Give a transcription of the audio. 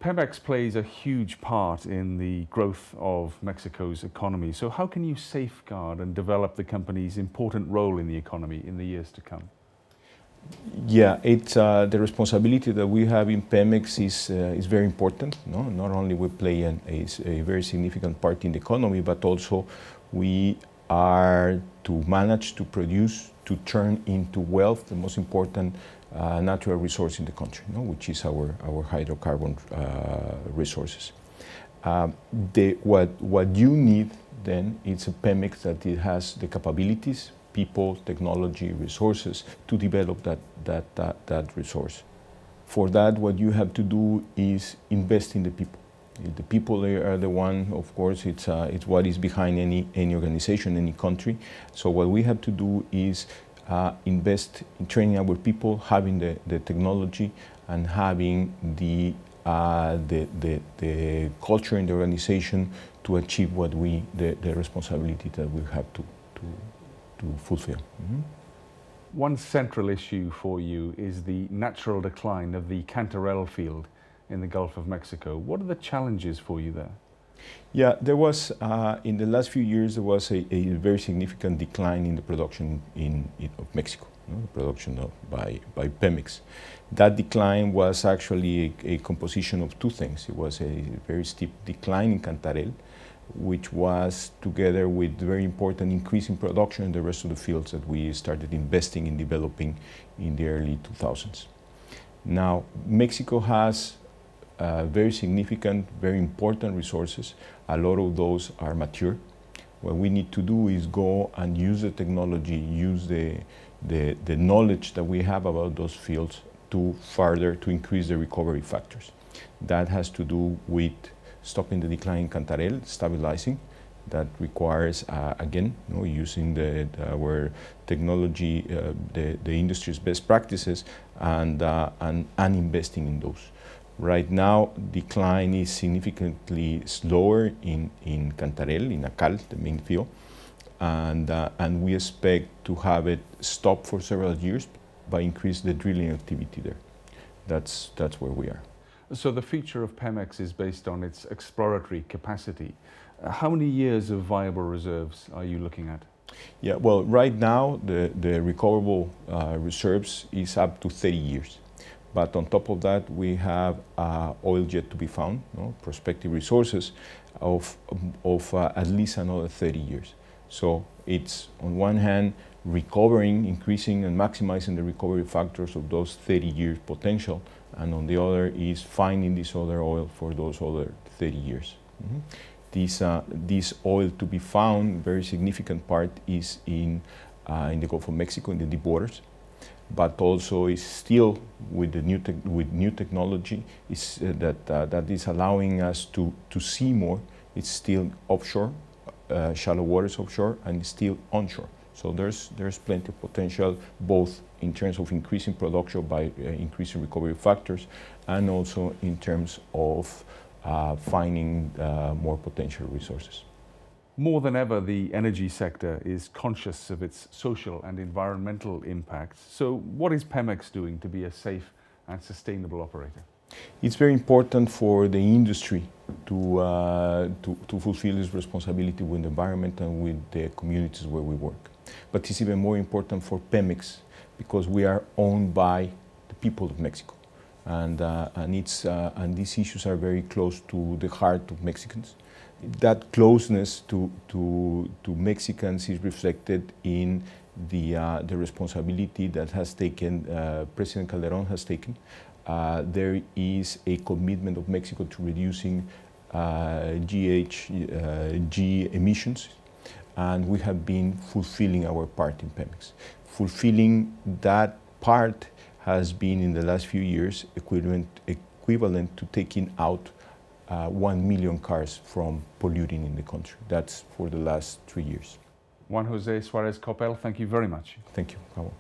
Pemex plays a huge part in the growth of Mexico's economy. So how can you safeguard and develop the company's important role in the economy in the years to come? Yeah, it's the responsibility that we have in Pemex is very important. No? Not only we play a very significant part in the economy, but also we are to manage, to produce, to turn into wealth the most important natural resource in the country, no? Which is our hydrocarbon resources. What you need then is a Pemex that it has the capabilities, people, technology, resources to develop that resource. For that, what you have to do is invest in the people. The people are the one, of course, it's what is behind any organization, any country. So what we have to do is invest in training our people, having the technology, and having the culture in the organization to achieve what the responsibility that we have to fulfill. Mm-hmm. One central issue for you is the natural decline of the Cantarell field in the Gulf of Mexico. What are the challenges for you there? Yeah, there was, in the last few years, there was a very significant decline in the production of Mexico, production by Pemex. That decline was actually a composition of two things. It was a very steep decline in Cantarell, which was together with very important increase in production in the rest of the fields that we started investing in developing in the early 2000s. Now, Mexico has very significant, very important resources. A lot of those are mature. What we need to do is go and use the technology, use the knowledge that we have about those fields to increase the recovery factors. That has to do with stopping the decline in Cantarell, stabilizing. That requires, again, using our technology, the industry's best practices, and investing in those. Right now, decline is significantly slower in Cantarell, in Acal, the main field, and we expect to have it stop for several years by increasing the drilling activity there. That's where we are. So the future of Pemex is based on its exploratory capacity. How many years of viable reserves are you looking at? Yeah, well, right now the recoverable reserves is up to 30 years. But on top of that, we have oil yet to be found, prospective resources of at least another 30 years. So it's, on one hand, recovering, increasing and maximizing the recovery factors of those 30 years potential, and on the other is finding this other oil for those other 30 years. Mm-hmm. This oil to be found, very significant part is in the Gulf of Mexico, in the deep waters, but also is still with the new technology that is allowing us to see more. It's still offshore, shallow waters offshore, and it's still onshore. So there's plenty of potential, both in terms of increasing production by increasing recovery factors, and also in terms of finding more potential resources. More than ever, the energy sector is conscious of its social and environmental impacts. So what is Pemex doing to be a safe and sustainable operator? It's very important for the industry to fulfill its responsibility with the environment and with the communities where we work. But it's even more important for Pemex because we are owned by the people of Mexico. And these issues are very close to the heart of Mexicans. That closeness to Mexicans is reflected in the responsibility that has taken, President Calderon has taken. There is a commitment of Mexico to reducing GHG emissions, and we have been fulfilling our part in Pemex. Fulfilling that part has been, in the last few years, equivalent to taking out 1 million cars from polluting in the country. That's for the last 3 years. Juan José Suárez Coppel, thank you very much. Thank you, Cabo.